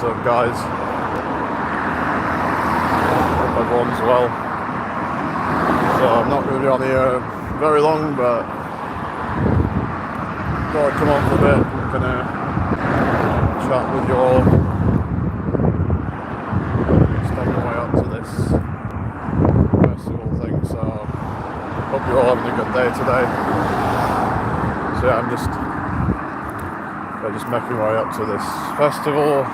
up, guys? Hope everyone's well. So I'm not going to be on here very long, but thought I'd come on for a bit and kind of chat with you all. Just on the way up to this festival thing, so hope you're all having a good day today. So yeah, I'm just making my way up to this festival.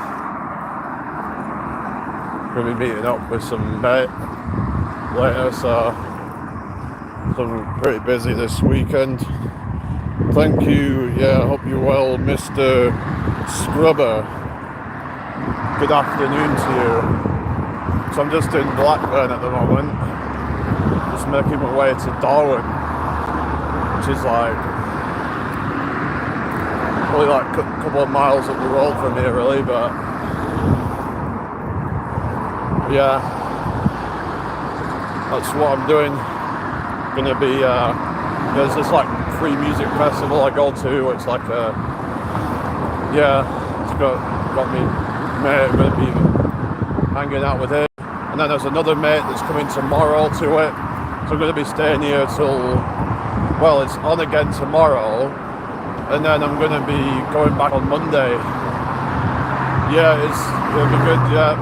Going to be meeting up with some mate later, so I'm pretty busy this weekend. Thank you, yeah, I hope you're well, Mr. Scrubber. Good afternoon to you. So I'm just in Blackburn at the moment, just making my way to Darwin, which is like probably like a couple of miles up the road from here really, but yeah, that's what I'm doing. Gonna be there's this like free music festival I go to. It's like it's got me mate. I'm gonna be hanging out with him, and then there's another mate that's coming tomorrow to it, so I'm gonna be staying here till, well, it's on again tomorrow, and then I'm gonna be going back on Monday. Yeah, it'll be good. Yeah,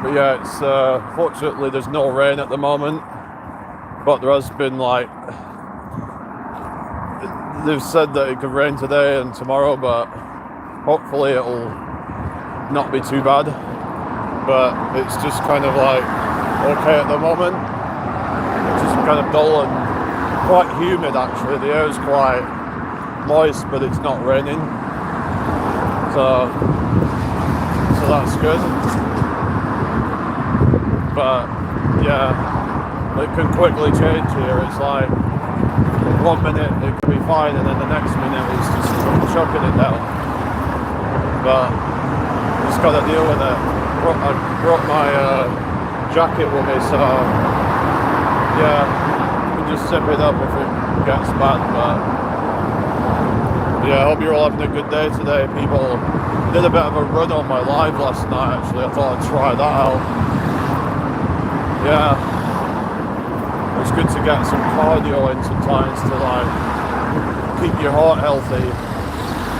but yeah, it's fortunately there's no rain at the moment, but there has been like, they've said that it could rain today and tomorrow, but hopefully it'll not be too bad. But it's just kind of like okay at the moment. It's just kind of dull and quite humid actually. The air is quite moist, but it's not raining, so that's good. But yeah, it can quickly change here. It's like 1 minute it can be fine, and then the next minute it's just chucking it down. But just got to deal with it. I brought my jacket with me, so yeah, you can just zip it up if it gets bad. But yeah, I hope you're all having a good day today, people. I did a bit of a run on my live last night actually. I thought I'd try that out. Yeah, it's good to get some cardio in sometimes to like keep your heart healthy.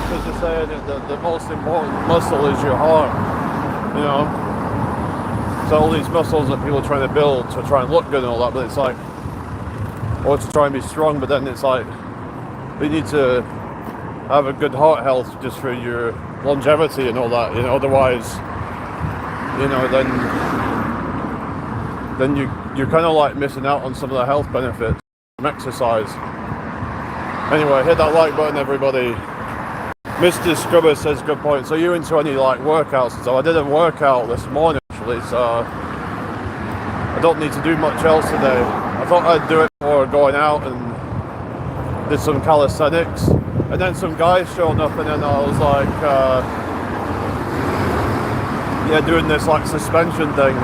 Because they're saying that the most important muscle is your heart, you know. So all these muscles that people are trying to build to try and look good and all that, but it's like, or to try and be strong, but then it's like, you need to have a good heart health just for your longevity and all that, you know. Otherwise, you know, then you're kind of like missing out on some of the health benefits from exercise. Anyway, hit that like button, everybody. Mr. Scrubber says good point. So you into any like workouts? So I did a workout this morning actually, so I don't need to do much else today. I thought I'd do it before going out and did some calisthenics, and then some guys showed up, and then I was like doing this like suspension thing.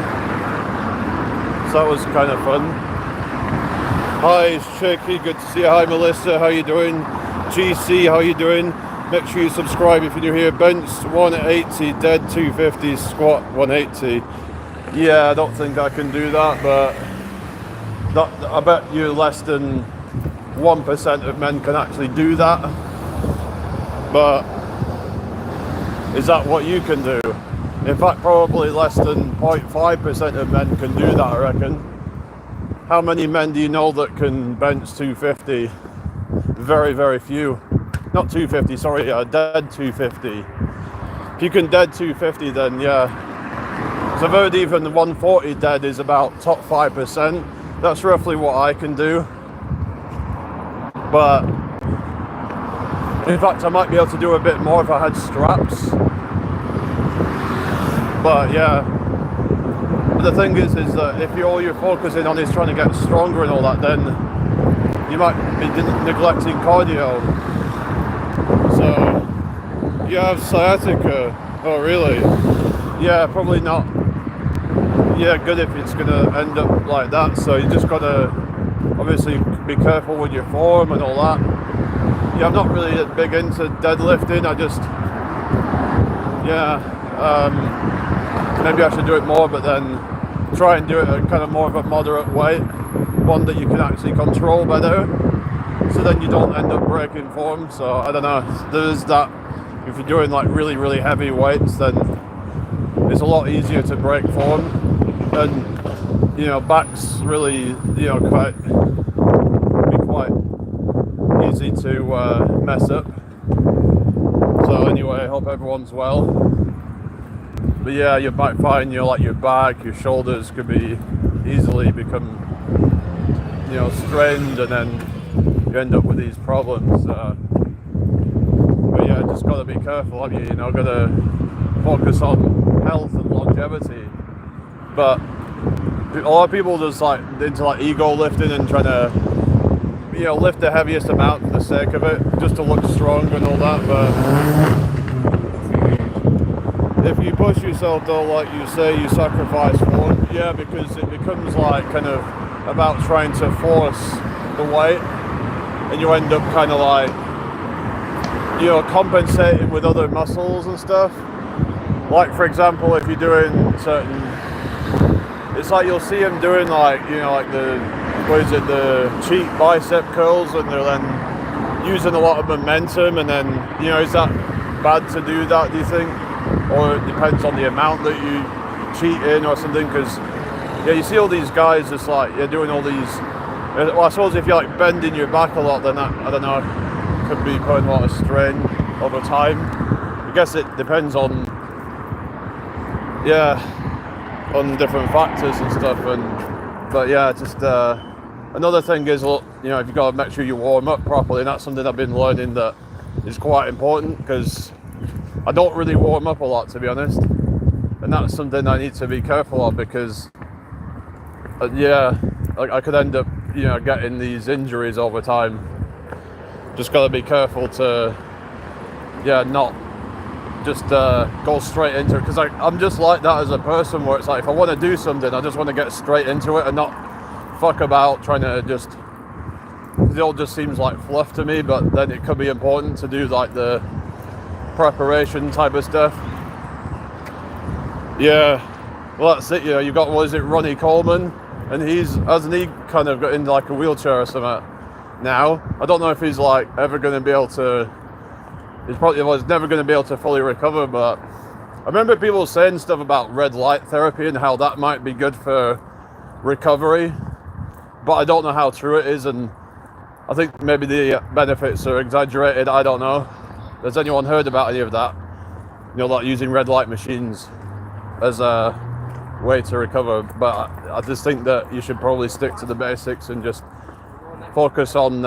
So that was kind of fun. Hi Shaky, good to see you. Hi Melissa, how you doing? GC, how you doing? Make sure you subscribe if you're new here. Bench 180, dead 250, squat 180. Yeah, I don't think I can do that, but I bet you less than 1% of men can actually do that. But is that what you can do? In fact, probably less than 0.5% of men can do that, I reckon. How many men do you know that can bench 250? Very, very few. Not 250, sorry, dead 250. If you can dead 250, then yeah. So I've heard even 140 dead is about top 5%. That's roughly what I can do. But in fact, I might be able to do a bit more if I had straps. But yeah, the thing is that if all you're focusing on is trying to get stronger and all that, then you might be neglecting cardio. So you have sciatica. Oh really? Yeah, probably not. Yeah, good if it's gonna end up like that. So you just gotta obviously be careful with your form and all that. I'm not really big into deadlifting. I just, maybe I should do it more, but then try and do it at kind of more of a moderate weight, one that you can actually control better, so then you don't end up breaking form. So I don't know, there's that. If you're doing like really, really heavy weights, then it's a lot easier to break form, and back's really quite easy to mess up. So anyway, I hope everyone's well. But yeah, your back fine, your back, your shoulders could be easily become strained, and then you end up with these problems. But yeah, just got to be careful, have you? Got to focus on health and longevity. But a lot of people just into ego lifting and trying to lift the heaviest amount for the sake of it, just to look strong and all that. But if you push yourself though, like you say, you sacrifice form. Yeah, because it becomes like kind of about trying to force the weight, and you end up kind of like compensating with other muscles and stuff. Like for example, if you're doing certain, it's like you'll see them doing like the cheap bicep curls, and they're then using a lot of momentum, and then is that bad to do that, do you think? Or it depends on the amount that you cheat in or something, because you see all these guys just you're doing all these, well, I suppose if you're bending your back a lot, then that, I don't know, could be putting a lot of strain over time. I guess it depends on different factors and stuff, but yeah, just another thing is, if you've got to make sure you warm up properly, and that's something I've been learning that is quite important, because I don't really warm up a lot, to be honest, and that's something I need to be careful of, because I could end up getting these injuries over time. Just got to be careful to not just go straight into it, because I'm just like that as a person, where it's like if I want to do something, I just want to get straight into it and not fuck about trying to just, it all just seems like fluff to me. But then it could be important to do like the preparation type of stuff. Well, that's it. You've got, what is it, Ronnie Coleman, and hasn't he kind of got into like a wheelchair or something now? I don't know if he's like ever going to be able to, he's never going to be able to fully recover. But I remember people saying stuff about red light therapy and how that might be good for recovery, but I don't know how true it is, and I think maybe the benefits are exaggerated. I don't know. Has anyone heard about any of that? Like using red light machines as a way to recover? But I just think that you should probably stick to the basics and just focus on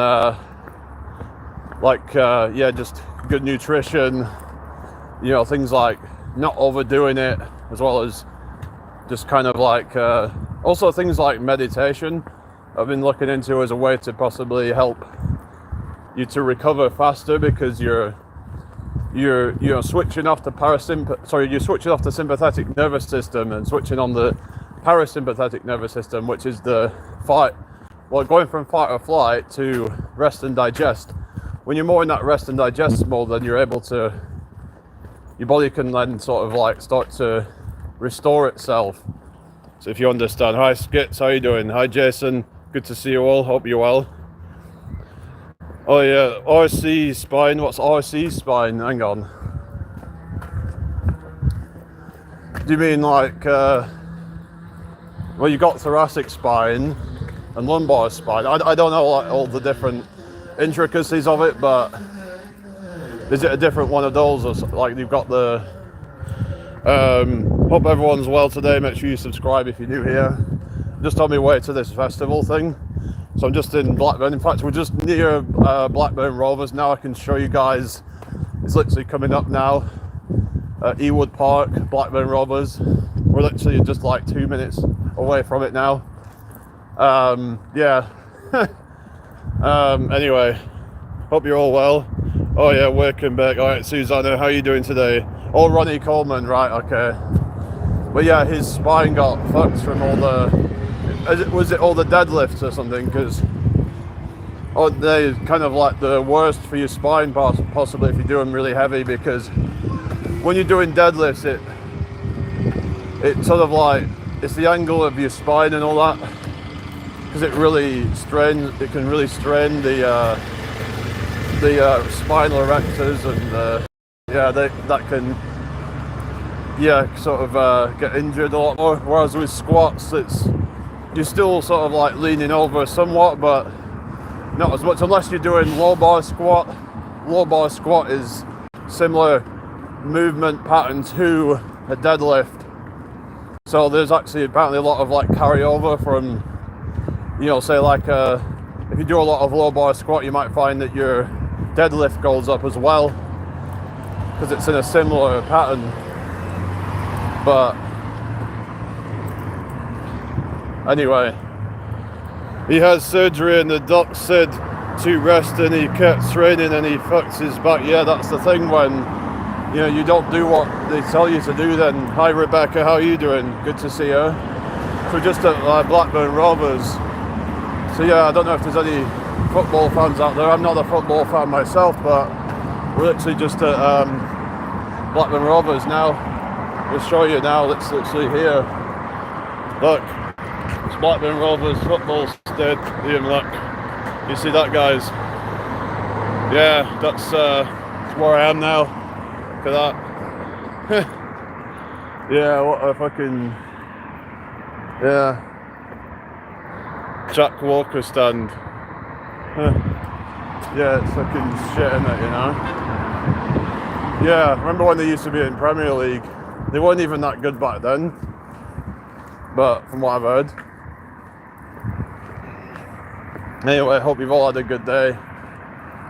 just good nutrition, things like not overdoing it, as well as just kind of like also things like meditation I've been looking into as a way to possibly help you to recover faster, because you're switching off you're switching off the sympathetic nervous system and switching on the parasympathetic nervous system, which is the going from fight or flight to rest and digest. When you're more in that rest and digest mode, then you're able to, your body can then sort of like start to restore itself. So if you understand. Hi Skits, how you doing? Hi Jason, good to see you all, hope you're well. Oh yeah, RC spine, what's RC spine? Hang on. Do you mean like, well, you got thoracic spine and lumbar spine. I don't know like all the different intricacies of it, but is it a different one of those, or like you've got the hope everyone's well today. Make sure you subscribe if you're new here. Just on my way to this festival thing, so I'm just in Blackburn. In fact, we're just near Blackburn Rovers now. I can show you guys, it's literally coming up now. Ewood Park, Blackburn Rovers. We're literally just like 2 minutes away from it now. Anyway, hope you're all well. Oh yeah, welcome back. Alright, Susanna, how are you doing today? Oh, Ronnie Coleman, right, okay. But yeah, his spine got fucked from all the, was it all the deadlifts or something? Because aren't they kind of like the worst for your spine, possibly if you do them really heavy, because when you're doing deadlifts, it sort of like, it's the angle of your spine and all that, because it can really strain the spinal erectors, and that can sort of get injured a lot more. Whereas with squats, you're still sort of like leaning over somewhat, but not as much, unless you're doing low bar squat. Low bar squat is similar movement pattern to a deadlift, so there's actually apparently a lot of like carryover from, say like if you do a lot of low bar squat, you might find that your deadlift goes up as well, because it's in a similar pattern. But anyway, he has surgery and the doc said to rest, and he kept training and he fucks his back. Yeah, that's the thing, when you don't do what they tell you to do. Then, hi Rebecca, how are you doing? Good to see you. So just at Blackburn Rovers. So yeah, I don't know if there's any football fans out there. I'm not a football fan myself, but we're literally just at Blackburn Rovers now. We'll show you now. It's literally here. Look, it's Blackburn Rovers football stadium. Look, you see that, guys? Yeah, that's where I am now. Look at that. Yeah, what a fucking Jack Walker stand. Yeah, it's fucking shit, isn't it? Yeah, remember when they used to be in Premier League? They weren't even that good back then, but from what I've heard. Anyway, I hope you've all had a good day.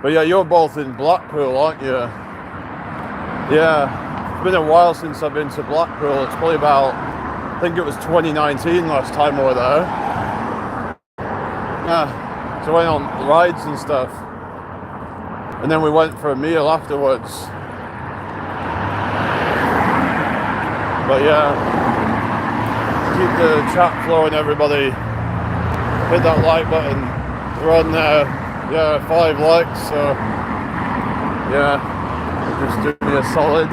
But yeah, you're both in Blackpool, aren't you? Yeah, it's been a while since I've been to Blackpool. It's probably about, I think it was 2019 last time we were there. Yeah, so I went on rides and stuff. And then we went for a meal afterwards. But yeah, keep the chat flowing, everybody. Hit that like button. We're on 5 likes, so yeah, just do me a solid.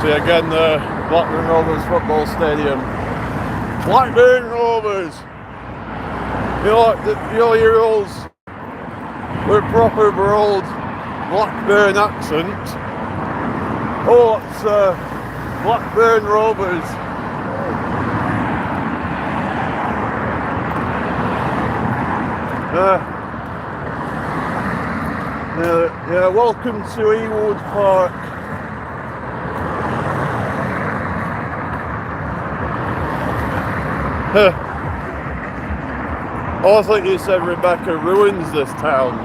So yeah, again, the Blackburn Rovers football stadium. Blackburn Rovers! Your rules with proper broad Blackburn accent. Oh, it's Blackburn Rovers. Yeah, welcome to Ewood Park. Oh, I thought you said Rebecca ruins this town.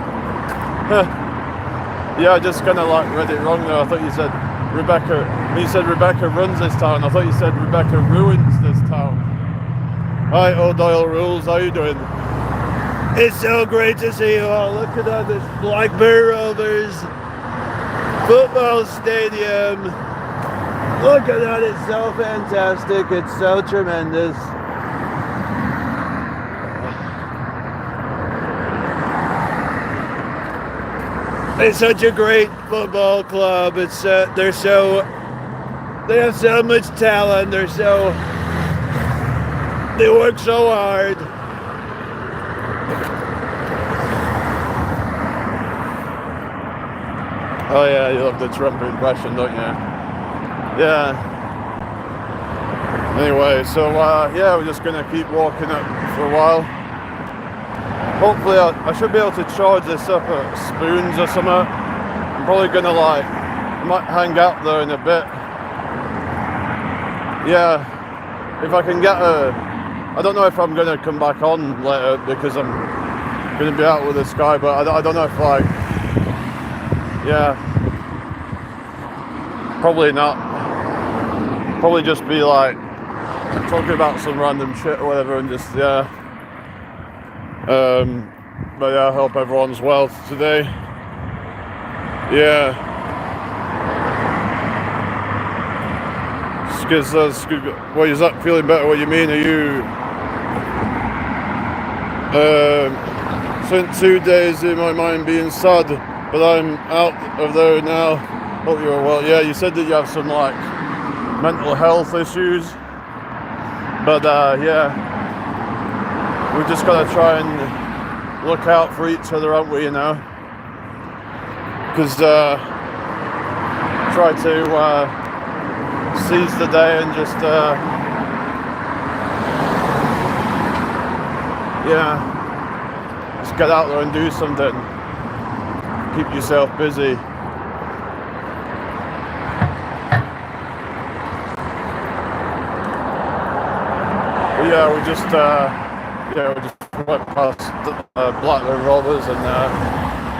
Yeah, I just kind of like read it wrong there. I thought you said Rebecca, when you said Rebecca runs this town, I thought you said Rebecca ruins this town. Hi, O'Doyle Rules, how you doing? It's so great to see you all. Look at that, this Blackburn Rovers football stadium. Look at that, it's so fantastic, it's so tremendous. It's such a great football club. It's they have so much talent. They work so hard. Oh yeah, you love the Trump impression, don't you? Yeah. Anyway, so yeah, we're just gonna keep walking up for a while. Hopefully I should be able to charge this up at Spoons or something. I'm probably gonna I might hang out there in a bit. Yeah, if I can get I don't know if I'm gonna come back on later because I'm gonna be out with this guy, but I don't know if yeah, probably not. Probably just be talking about some random shit or whatever and just, yeah. But yeah, I hope everyone's well today. Yeah. Well, is that feeling better? What you mean? Spent 2 days in my mind being sad, but I'm out of there now. Hope you're well. Yeah, you said that you have some like mental health issues, but yeah, we just gotta try and look out for each other, aren't we? You know, because try to seize the day and just yeah, just get out there and do something. Keep yourself busy. But yeah, we just went past Blackburn Rovers and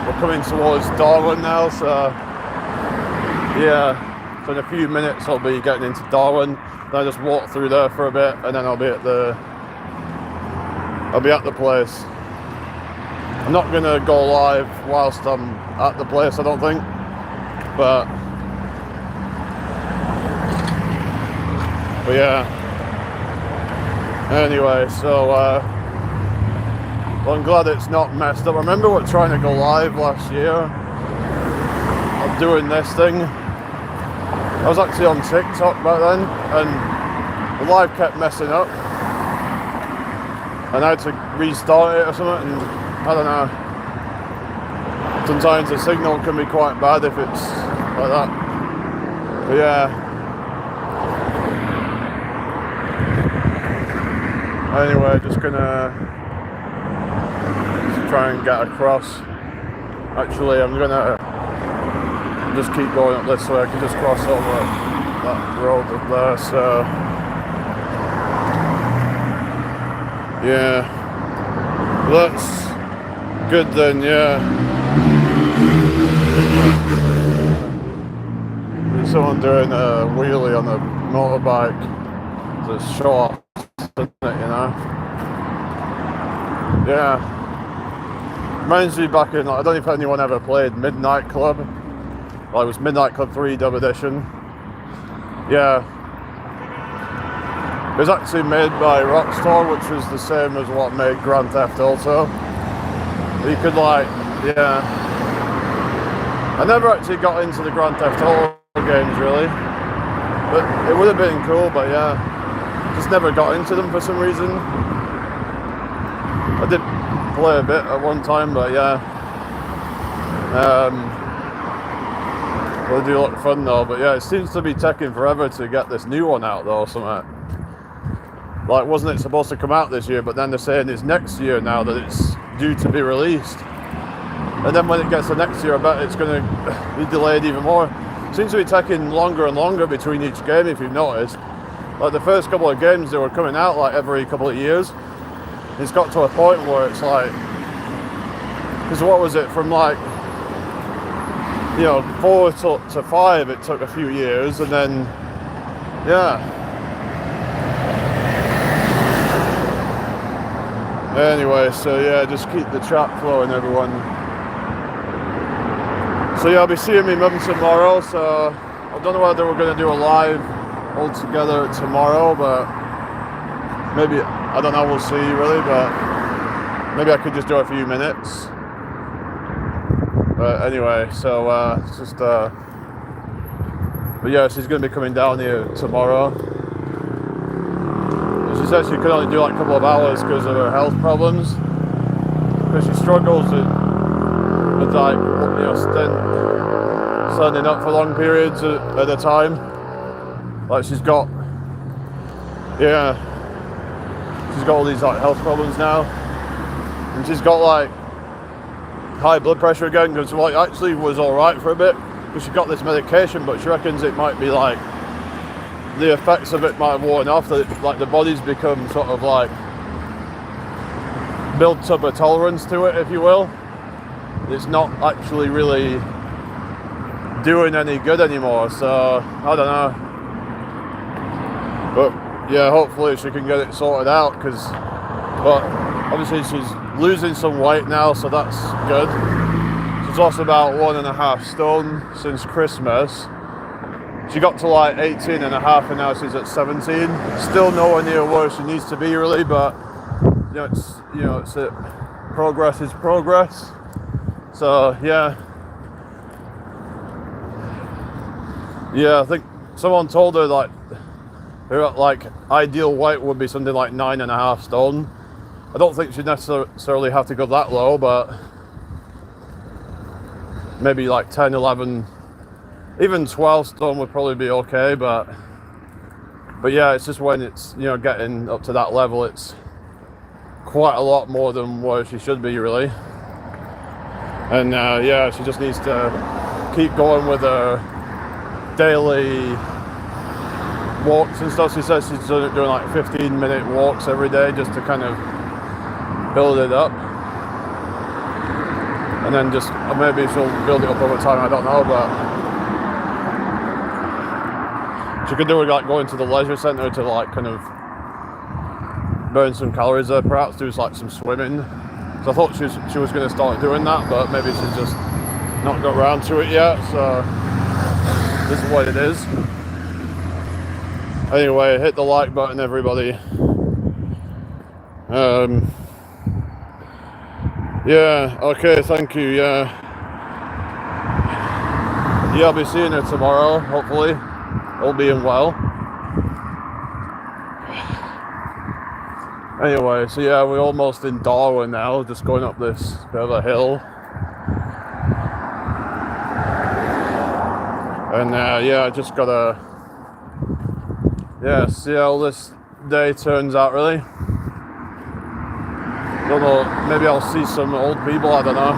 we're coming towards Darwin now. So yeah, so in a few minutes I'll be getting into Darwin. Then I just walk through there for a bit, and then I'll be at the place. I'm not gonna go live whilst I'm at the place, I don't think. But yeah. Anyway, so well, I'm glad it's not messed up. I remember we're trying to go live last year. I'm doing this thing. I was actually on TikTok back then, and the live kept messing up. And I had to restart it or something, and I don't know. Sometimes the signal can be quite bad if it's like that. But yeah. Anyway, just gonna try and get across. Actually, I'm gonna just keep going up this way. I can just cross over that road up there. So yeah, that's good then. Yeah, there's someone doing a wheelie on a motorbike to show off, isn't it, you know? Yeah, reminds me back in, like, I don't know if anyone ever played Midnight Club. Well, it was Midnight Club 3 Dub Edition. Yeah, it was actually made by Rockstar, which was the same as what made Grand Theft Auto. You could like, yeah. I never actually got into the Grand Theft Auto games really, but it would have been cool. But yeah, just never got into them for some reason. I did play a bit at one time, but yeah. They do look fun though. But yeah, it seems to be taking forever to get this new one out though. Something. Like, wasn't it supposed to come out this year? But then they're saying it's next year now that it's due to be released. And then when it gets to next year, I bet it's going to be delayed even more. It seems to be taking longer and longer between each game, if you've noticed. Like the first couple of games, they were coming out like every couple of years. It's got to a point where it's like, because what was it, from like, you know, 4 to 5, it took a few years, and then, yeah. Anyway, so yeah, just keep the chat flowing, everyone. So yeah, I'll be seeing my mum tomorrow, so I don't know whether we're going to do a live all together tomorrow, but maybe, I don't know, we'll see really, but maybe I could just do a few minutes. But anyway, so it's just, but yeah, she's going to be coming down here tomorrow. She said she could only do like a couple of hours because of her health problems, because she struggles with like, you know, standing up for long periods at a time. Like she's got all these like health problems now, and she's got like high blood pressure again, because like actually was all right for a bit because she got this medication, but she reckons it might be like the effects of it might have worn off, that like the body's become sort of like built up a tolerance to it, if you will. It's not actually really doing any good anymore, so I don't know. But yeah, hopefully she can get it sorted out, because, but obviously she's losing some weight now, so that's good. She's lost about 1.5 stone since Christmas. She got to like 18.5 and now she's at 17. Still nowhere near where she needs to be really, but it's progress is progress. So yeah, I think someone told her like ideal weight would be something like 9.5 stone. I don't think she'd necessarily have to go that low, but maybe like 10, 11, even 12 stone would probably be okay. But yeah, it's just when it's getting up to that level, it's quite a lot more than where she should be really. And she just needs to keep going with her daily walks and stuff. She says she's doing like 15-minute walks every day just to kind of build it up, and then just maybe she'll build it up over time, I don't know, but she could do it like going to the leisure centre to like kind of burn some calories there, perhaps do like some swimming. So I thought she was going to start doing that, but maybe she's just not got around to it yet, so this is what it is. Anyway, hit the like button, everybody. Yeah, okay, thank you, yeah, I'll be seeing her tomorrow, hopefully, all being well. Anyway, so yeah, we're almost in Darwin now, just going up this bit of a hill. And I just gotta, see how this day turns out, really. Don't know, maybe I'll see some old people, I don't know.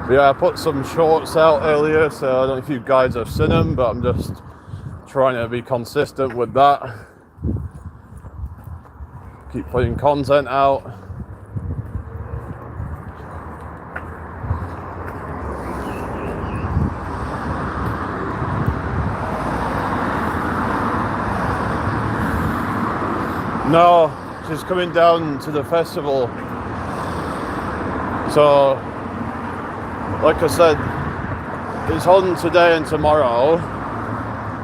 But yeah, I put some shorts out earlier, so I don't know if you guys have seen them, but I'm just trying to be consistent with that. Keep putting content out. No, she's coming down to the festival. So, like I said, it's on today and tomorrow.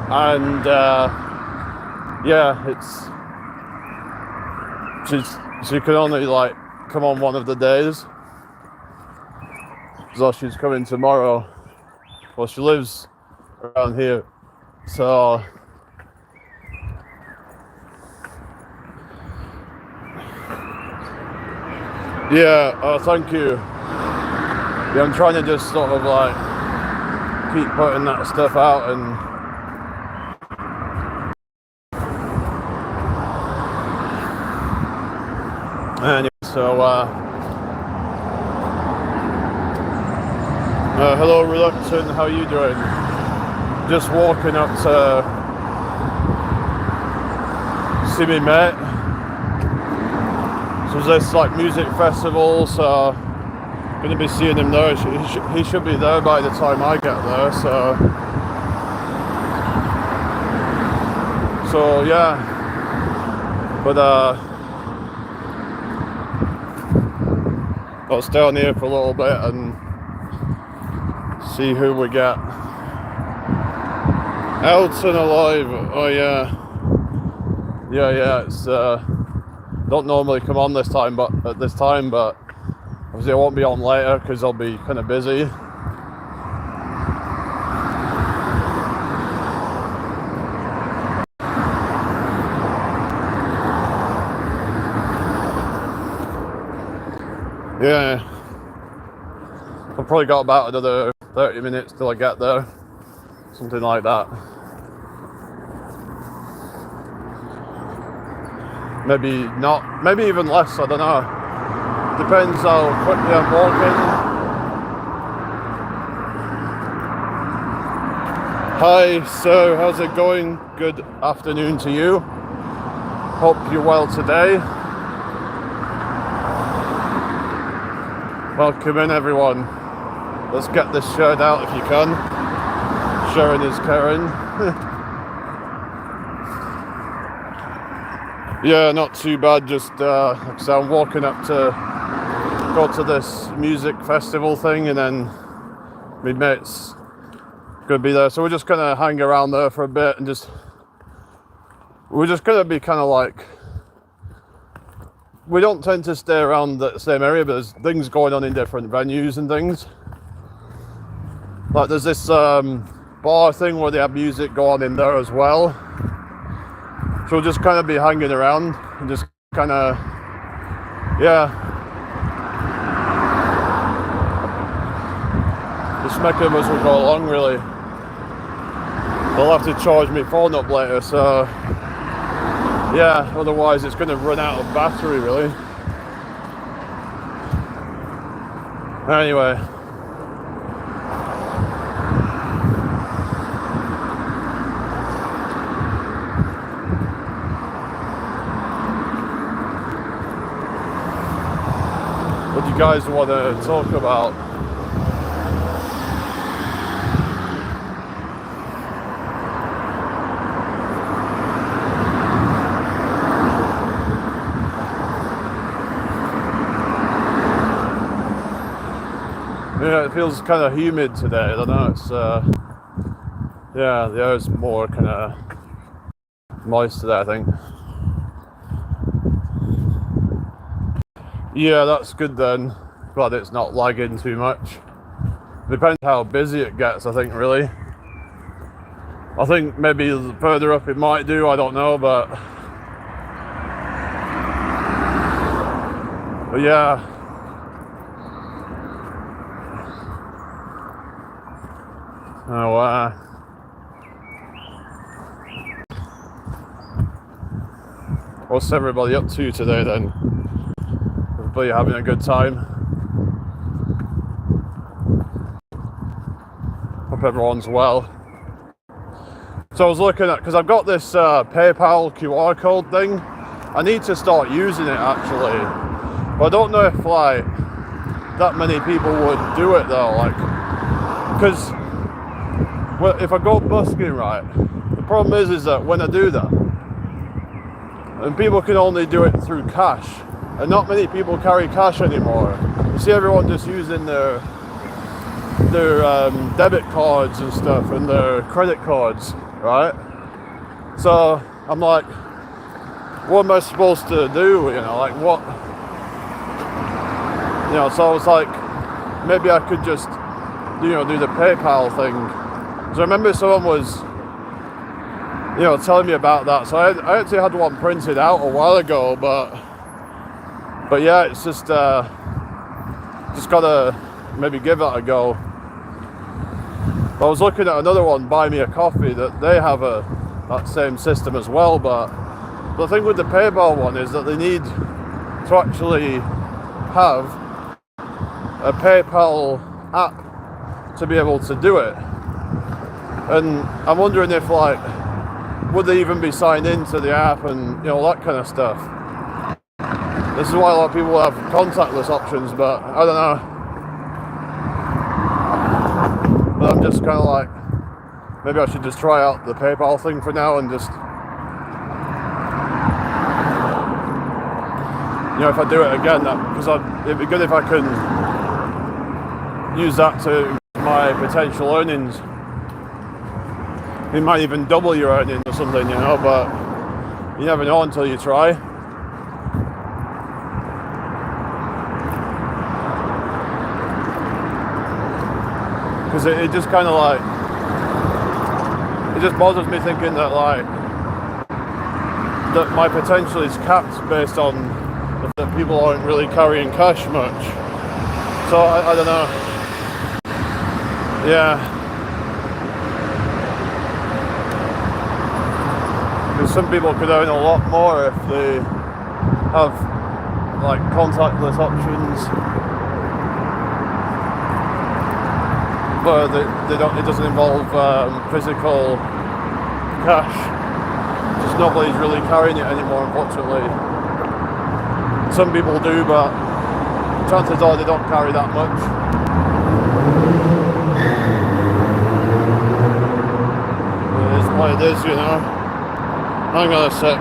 And, she can only like come on one of the days. So she's coming tomorrow. Well, she lives around here. So, yeah, thank you. Yeah, I'm trying to just sort of like keep putting that stuff out and so hello Reluctant, how you doing? Just walking up to see me mate. So there's this like music festival, so I'm gonna be seeing him there. He should be there by the time I get there, so yeah. But I'll stay on here for a little bit and see who we get. Elton alive. Oh yeah. It's don't normally come on this time, but obviously I won't be on later because I'll be kind of busy. Yeah, I've probably got about another 30 minutes till I get there, something like that. Maybe not, maybe even less, I don't know. Depends how quickly I'm walking. Hi, so how's it going? Good afternoon to you. Hope you're well today. Welcome in, everyone. Let's get this shared out if you can. Sharing is caring. Yeah, not too bad. Just like I said, I'm walking up to go to this music festival thing, and then my mate's gonna be there, so we're just gonna hang around there for a bit and we're just gonna be kind of like, we don't tend to stay around the same area, but there's things going on in different venues and things. Like there's this bar thing where they have music going in there as well. So we'll just kind of be hanging around and just kind of, yeah. Just making us will go along really. I'll have to charge my phone up later, so yeah, otherwise it's going to run out of battery really. Anyway. What do you guys want to talk about? Yeah, it feels kind of humid today. I don't know. It's yeah, the air's more kind of moist today, I think. Yeah, that's good then. Glad it's not lagging too much. Depends how busy it gets, I think, really. I think maybe further up it might do, I don't know, but yeah. Oh, what's everybody up to today then? Everybody having a good time? Hope everyone's well. So I was looking at, because I've got this PayPal QR code thing. I need to start using it actually, but I don't know if like that many people would do it though, like, because well, if I go busking, right, the problem is that when I do that, and people can only do it through cash, and not many people carry cash anymore. You see everyone just using their debit cards and stuff and their credit cards, right? So I'm like, what am I supposed to do? You know, like what? You know, so I was like, maybe I could just, you know, do the PayPal thing. So I remember someone was, you know, telling me about that. So I actually had one printed out a while ago, but yeah, it's just gotta maybe give it a go. I was looking at another one, Buy Me a Coffee, that they have that same system as well, but the thing with the PayPal one is that they need to actually have a PayPal app to be able to do it. And I'm wondering if, like, would they even be signed into the app and, you know, that kind of stuff. This is why a lot of people have contactless options, but I don't know. But I'm just kind of like, maybe I should just try out the PayPal thing for now and just, you know, if I do it again, because it'd be good if I can use that to my potential earnings. It might even double your earnings or something, you know, but you never know until you try. Because it just kind of like, it just bothers me thinking that like, that my potential is capped based on that people aren't really carrying cash much. So I don't know. Yeah. Some people could earn a lot more if they have like contactless options, but they don't. It doesn't involve physical cash. Just nobody's really carrying it anymore, unfortunately. Some people do, but chances are they don't carry that much. It is what it is, you know. Hang on a sec.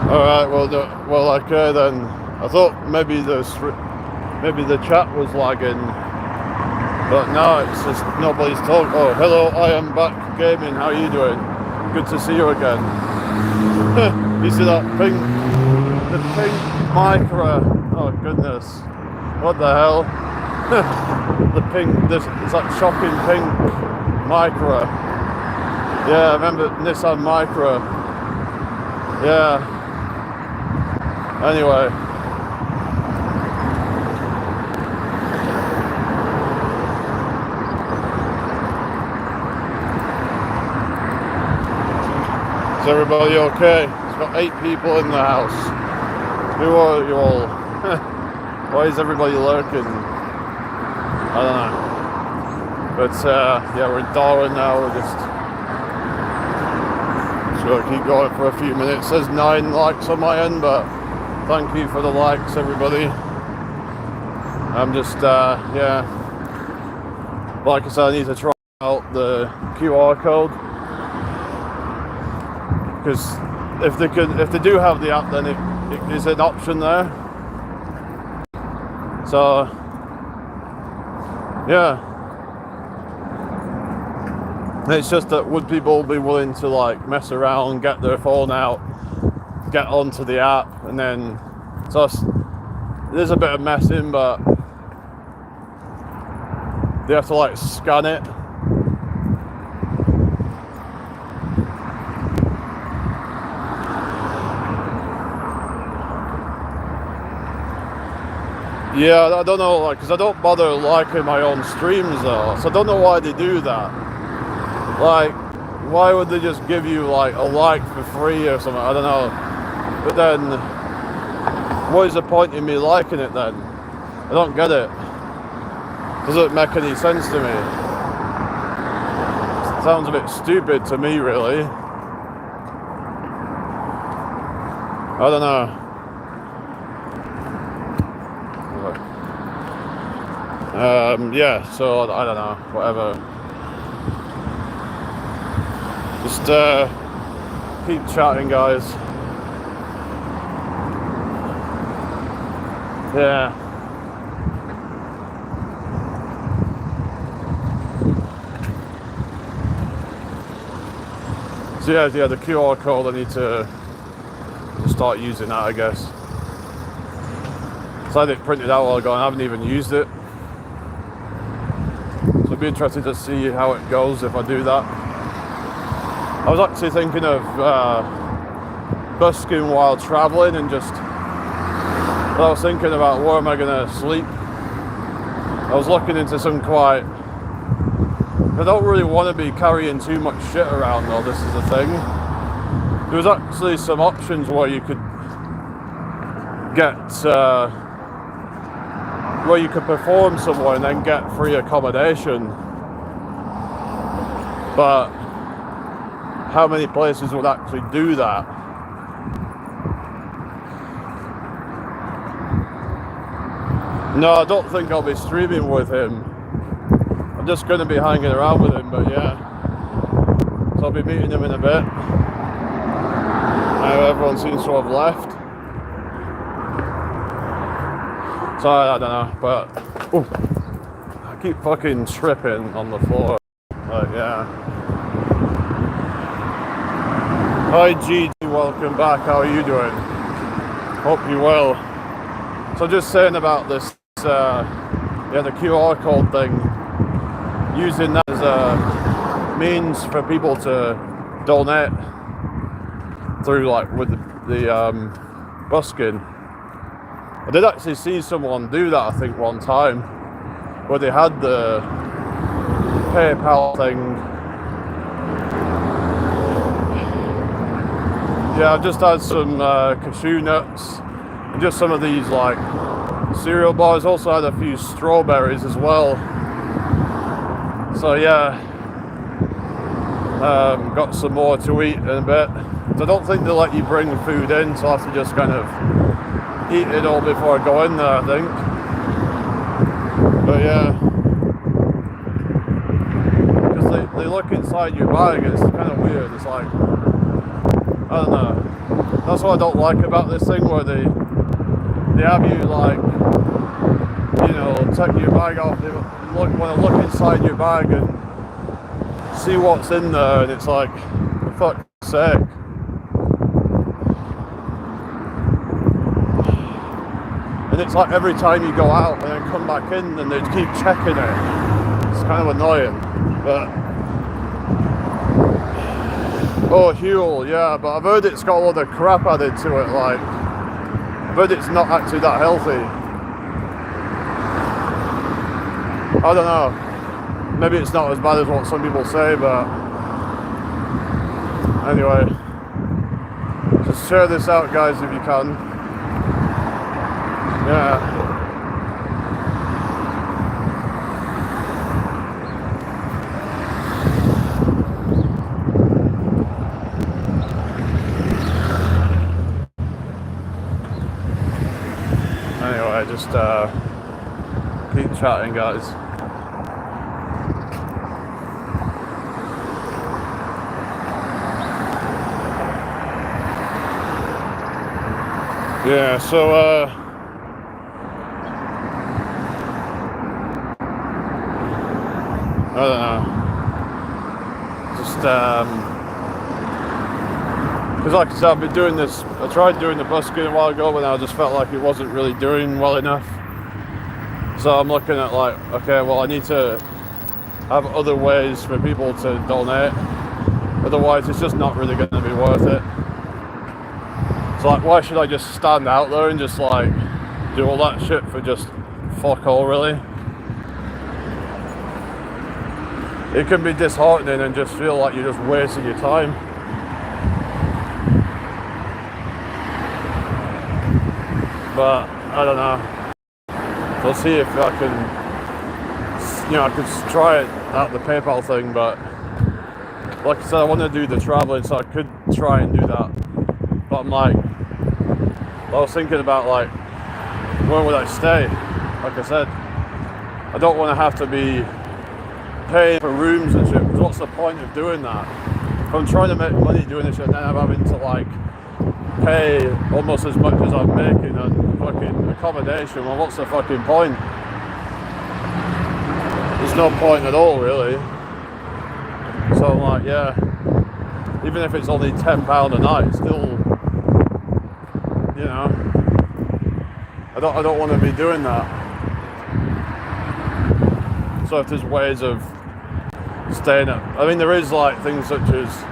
Alright, well, okay then. I thought maybe the chat was lagging, but no, it's just nobody's talking. Oh, hello, I am back gaming. How are you doing? Good to see you again. You see that pink, the pink Micra? Oh goodness, what the hell? The pink, it's that shocking pink Micra. Yeah, I remember Nissan Micra. Yeah. Anyway. Is everybody okay? It's got 8 people in the house. Who are you all? Why is everybody lurking? I don't know. But yeah, we're in Darwin now. We're just gonna keep going for a few minutes. It says 9 likes on my end, but thank you for the likes, everybody. I'm just yeah. Like I said, I need to try out the QR code. Because if they do have the app, then it is an option there. So yeah, it's just that would people be willing to like mess around, get their phone out, get onto the app, and then so there's a bit of messing, but they have to like scan it. Yeah, I don't know, like, because I don't bother liking my own streams though, so I don't know why they do that. Like, why would they just give you like a like for free or something? I don't know. But then, what is the point in me liking it then? I don't get it. Doesn't make any sense to me. It sounds a bit stupid to me, really. I don't know. Yeah, so I don't know, whatever. Just keep chatting, guys. Yeah. So yeah, the QR code, I need to start using that, I guess. So I had it printed out a while ago and I haven't even used it. So it'd be interesting to see how it goes if I do that. I was actually thinking of busking while traveling and just, I was thinking about where am I going to sleep. I was looking into some quite, I don't really want to be carrying too much shit around though, this is the thing. There was actually some options where you could get, where you could perform somewhere and then get free accommodation. But how many places would actually do that? No, I don't think I'll be streaming with him. I'm just going to be hanging around with him, but yeah. So I'll be meeting him in a bit. Now everyone seems to have left. So I don't know, but ooh, I keep fucking tripping on the floor. But yeah. Hi Gigi, welcome back. How are you doing? Hope you're well. So just saying about this, yeah, the QR code thing. Using that as a means for people to donate through, like, with the busking. I did actually see someone do that, I think, one time, where they had the PayPal thing. Yeah, I've just had some cashew nuts and just some of these like cereal bars. Also had a few strawberries as well. So yeah, got some more to eat in a bit. So I don't think they let you bring food in, so I have to just kind of eat it all before I go in there, I think. But yeah, because they look inside your bag, it's kind of weird. It's like, I don't know. That's what I don't like about this thing, where they they have you like, you know, take your bag off, they want to look inside your bag and see what's in there, and it's like, for fuck's sake. And it's like every time you go out and then come back in and they keep checking it. It's kind of annoying, but... Oh, Huel, yeah, but I've heard it's got a lot of crap added to it, like... I've heard it's not actually that healthy. I don't know. Maybe it's not as bad as what some people say, but... Anyway. Just share this out, guys, if you can. Yeah. Anyway, just keep chatting, guys. Yeah, so I don't know. Just because like I said, I've been doing this. I tried doing the busking a while ago, but I just felt like it wasn't really doing well enough. So I'm looking at like, okay, well I need to have other ways for people to donate. Otherwise, it's just not really going to be worth it. So like, why should I just stand out there and just like do all that shit for just fuck all, really? It can be disheartening and just feel like you're just wasting your time. But I don't know. We'll see if I can, you know, I could try it at the PayPal thing, but like I said, I want to do the traveling, so I could try and do that. But I'm like, I was thinking about like, where would I stay? Like I said, I don't want to have to be paying for rooms and shit, because what's the point of doing that? If I'm trying to make money doing this shit, and then I'm having to like pay almost as much as I'm making on fucking accommodation, well, what's the fucking point? There's no point at all, really. So I'm like, yeah, even if it's only £10 a night, still, you know, I don't want to be doing that. So if there's ways of staying up, I mean, there is like things such as,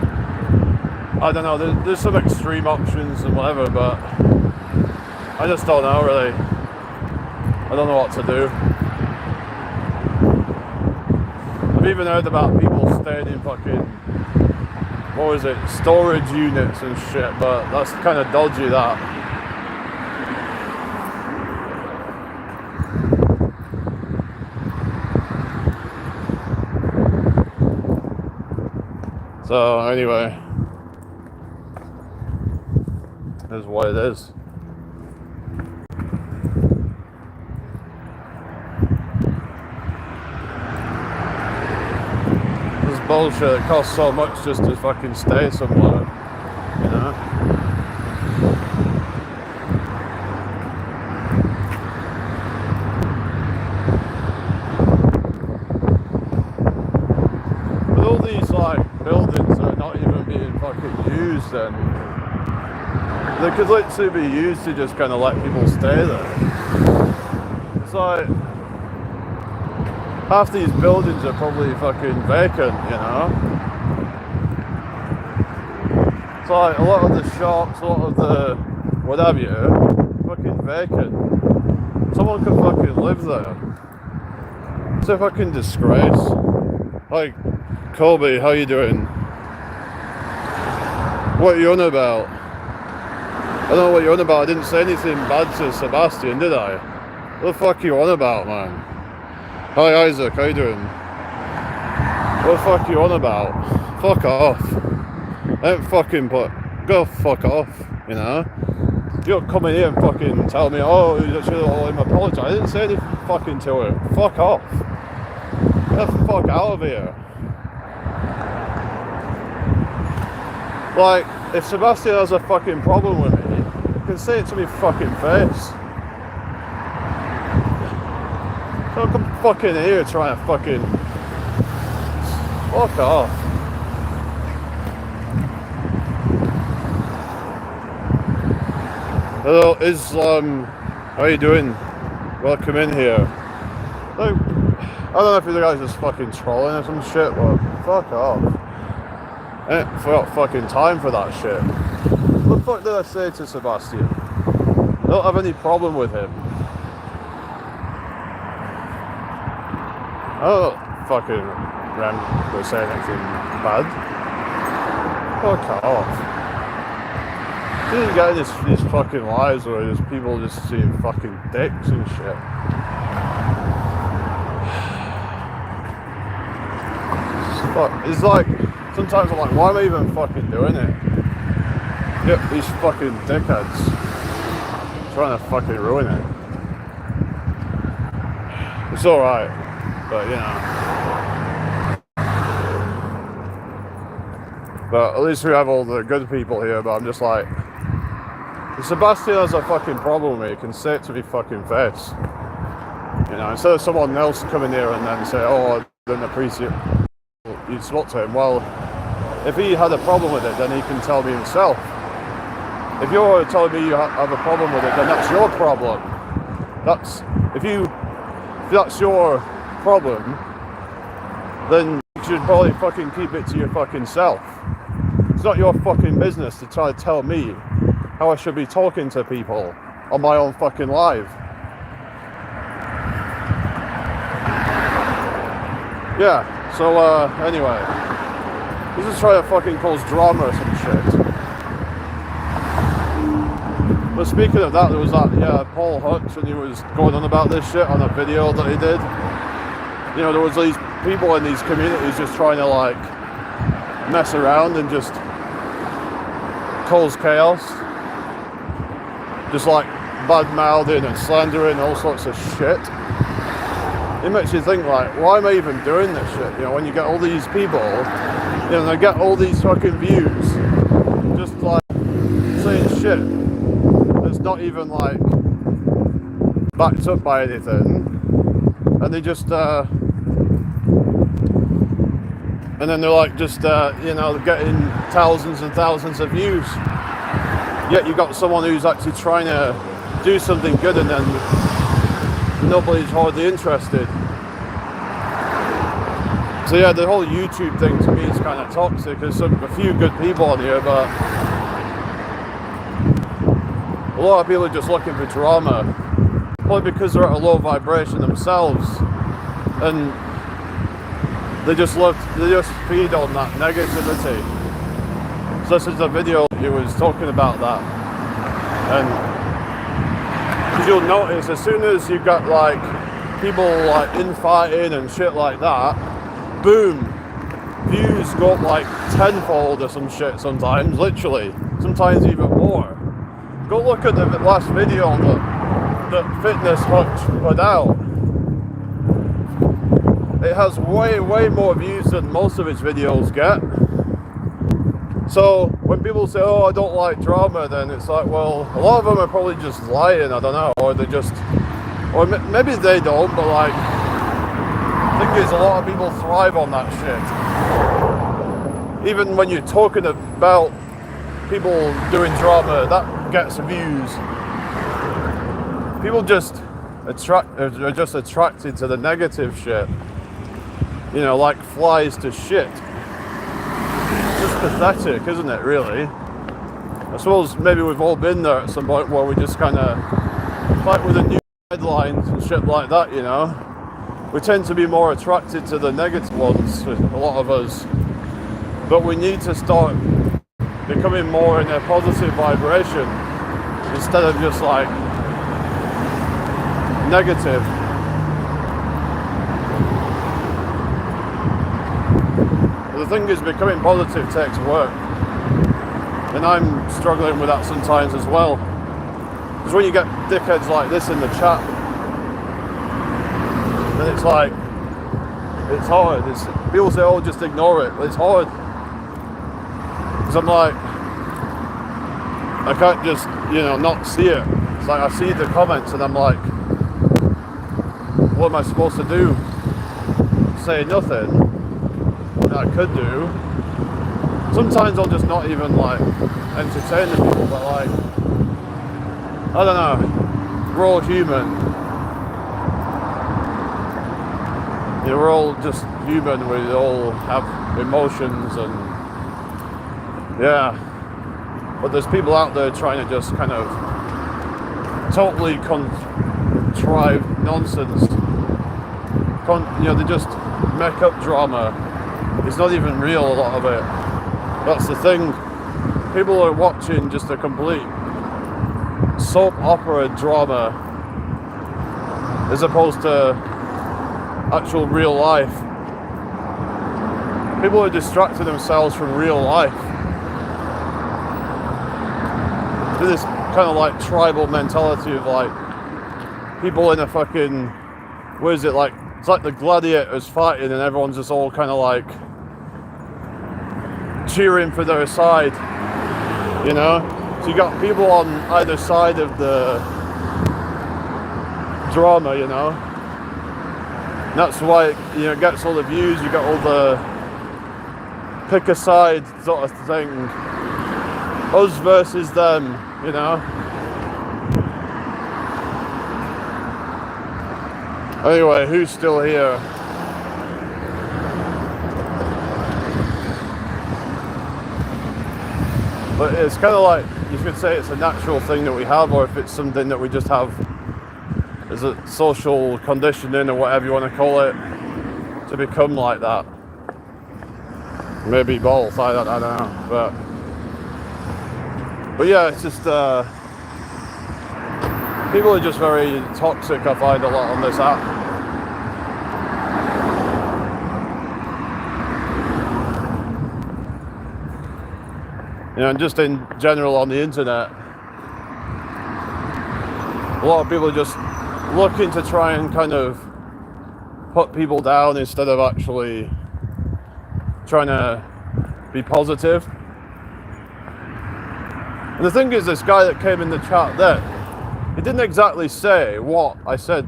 I don't know, there's some extreme options and whatever, but I just don't know, really. I don't know what to do. I've even heard about people staying in fucking, what was it, storage units and shit, but that's kind of dodgy, that. So anyway, is what it is. This bullshit, it costs so much just to fucking stay somewhere, you know? But all these like buildings are not even being fucking used, and they could literally be used to just kind of let people stay there. It's like, half these buildings are probably fucking vacant, you know? It's like a lot of the shops, a lot of the what have you, fucking vacant. Someone could fucking live there. It's a fucking disgrace. Like, Colby, how you doing? What are you on about? I don't know what you're on about. I didn't say anything bad to Sebastian, did I? What the fuck are you on about, man? Hi Isaac, how you doing? What the fuck are you on about? Fuck off. I don't fucking go fuck off, you know? You don't come in here and fucking tell me, oh, you should owe him apologize. I didn't say anything fucking to him. Fuck off. Get the fuck out of here. Like, if Sebastian has a fucking problem with me, he can say it to me fucking face. Don't come fucking here trying to fucking fuck off. Hello, Islam. How you doing? Welcome in here. Like, I don't know if you guys are just fucking trolling or some shit, but fuck off. I ain't got fucking time for that shit. What the fuck did I say to Sebastian? I don't have any problem with him. I don't fucking remember saying anything bad. Fuck off. You get these fucking lives where there's people just seeing fucking dicks and shit. It's like, sometimes I'm like, why am I even fucking doing it? Yep, these fucking dickheads trying to fucking ruin it. It's alright, but you know. But at least we have all the good people here, but I'm just like, if Sebastian has a fucking problem with me, he can say it to me fucking face. You know, instead of someone else coming here and then say, oh, I didn't appreciate you spoke to him. Well, if he had a problem with it, then he can tell me himself. If you're telling me you have a problem with it, then that's your problem. If that's your problem, then you should probably fucking keep it to your fucking self. It's not your fucking business to try to tell me how I should be talking to people on my own fucking live. Yeah, so anyway, he's just trying to fucking cause drama or some shit. But speaking of that, there was that, Paul Hutch, and he was going on about this shit on a video that he did. You know, there was these people in these communities just trying to like mess around and just cause chaos. Just like bad-mouthing and slandering, all sorts of shit. It makes you think like, why am I even doing this shit? You know, when you get all these people, you know, they get all these fucking views, just like saying shit that's not even like backed up by anything, and they just and then they're like just you know, getting thousands and thousands of views. Yet you got someone who's actually trying to do something good, and then nobody's hardly interested. So yeah, the whole YouTube thing to me is kind of toxic. There's a few good people on here, but a lot of people are just looking for drama, probably because they're at a low vibration themselves, and they just feed on that negativity. So this is a video he was talking about that, and you'll notice as soon as you got like people like infighting and shit like that, boom, views go up like tenfold or some shit sometimes, literally, sometimes even more. Go look at the last video that Fitness Hutch put out. It has way more views than most of his videos get. So when people say, oh, I don't like drama, then it's like, well, a lot of them are probably just lying, I don't know, or they just, or maybe they don't, but like, the thing is, a lot of people thrive on that shit. Even when you're talking about people doing drama, that gets views. People are just attracted to the negative shit. You know, like flies to shit. It's just pathetic, isn't it, really? I suppose maybe we've all been there at some point where we just kind of, like with the news headlines and shit like that, you know, we tend to be more attracted to the negative ones, a lot of us. But we need to start becoming more in a positive vibration instead of just like negative. The thing is, becoming positive takes work, and I'm struggling with that sometimes as well. Because when you get dickheads like this in the chat, then it's like, it's hard. People say, oh, just ignore it. But it's hard. Because I'm like, I can't just, you know, not see it. It's like I see the comments and I'm like, what am I supposed to do? Say nothing that I could do. Sometimes I'll just not even like entertain the people, but like, I don't know, we're all human. You know, we're all just human, we all have emotions and yeah. But there's people out there trying to just kind of totally contrive nonsense. You know, they just make up drama. It's not even real, a lot of it. That's the thing. People are watching just a complete soap opera drama as opposed to actual real life. People are distracting themselves from real life. This kind of like tribal mentality of like people in a fucking, what is it, like, it's like the gladiators fighting and everyone's just all kind of like cheering for their side, you know? So you got people on either side of the drama, you know? And that's why, you know, it gets all the views, you got all the pick a side sort of thing. Us versus them, you know? Anyway, who's still here? But it's kind of like, you could say it's a natural thing that we have, or if it's something that we just have as a social conditioning or whatever you want to call it, to become like that. Maybe both, I don't know. But yeah, it's just, people are just very toxic, I find, a lot on this app. You know, and just in general on the internet, a lot of people are just looking to try and kind of put people down instead of actually trying to be positive. And the thing is, this guy that came in the chat there, he didn't exactly say what I said.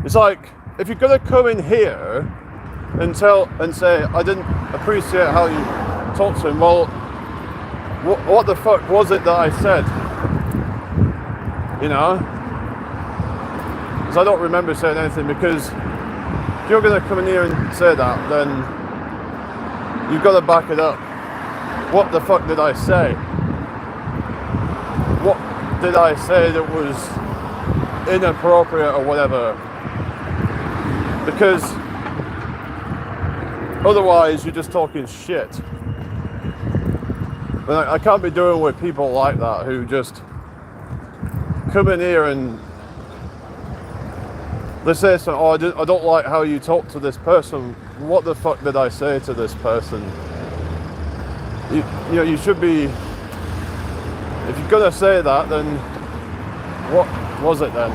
It's like, if you're gonna come in here and say, I didn't appreciate how you talked to him, well, what the fuck was it that I said? You know? Because I don't remember saying anything, because if you're gonna come in here and say that, then you've got to back it up. What the fuck did I say? What did I say that was inappropriate or whatever? Because otherwise you're just talking shit. But I can't be doing with people like that who just come in here and they say something, oh, I don't like how you talk to this person. What the fuck did I say to this person? You know, you should be, if you're gonna say that, then what was it then?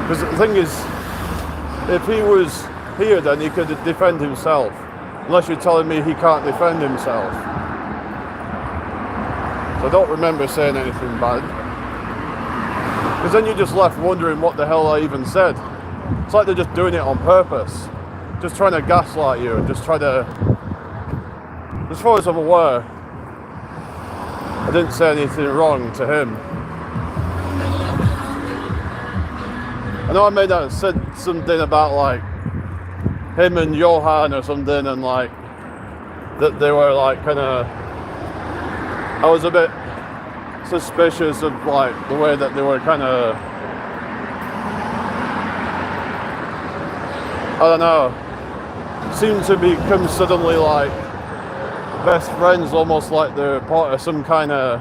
Because the thing is, if he was here, then he could defend himself. Unless you're telling me he can't defend himself. So I don't remember saying anything bad. Because then you're just left wondering what the hell I even said. It's like they're just doing it on purpose. Just trying to gaslight you and just try to... As far as I'm aware, I didn't say anything wrong to him. I know I may have said something about like him and Johan or something, and like that they were like kind of, I was a bit suspicious of like the way that they were kind of, I don't know, seemed to become suddenly like best friends, almost like they're part of some kind of,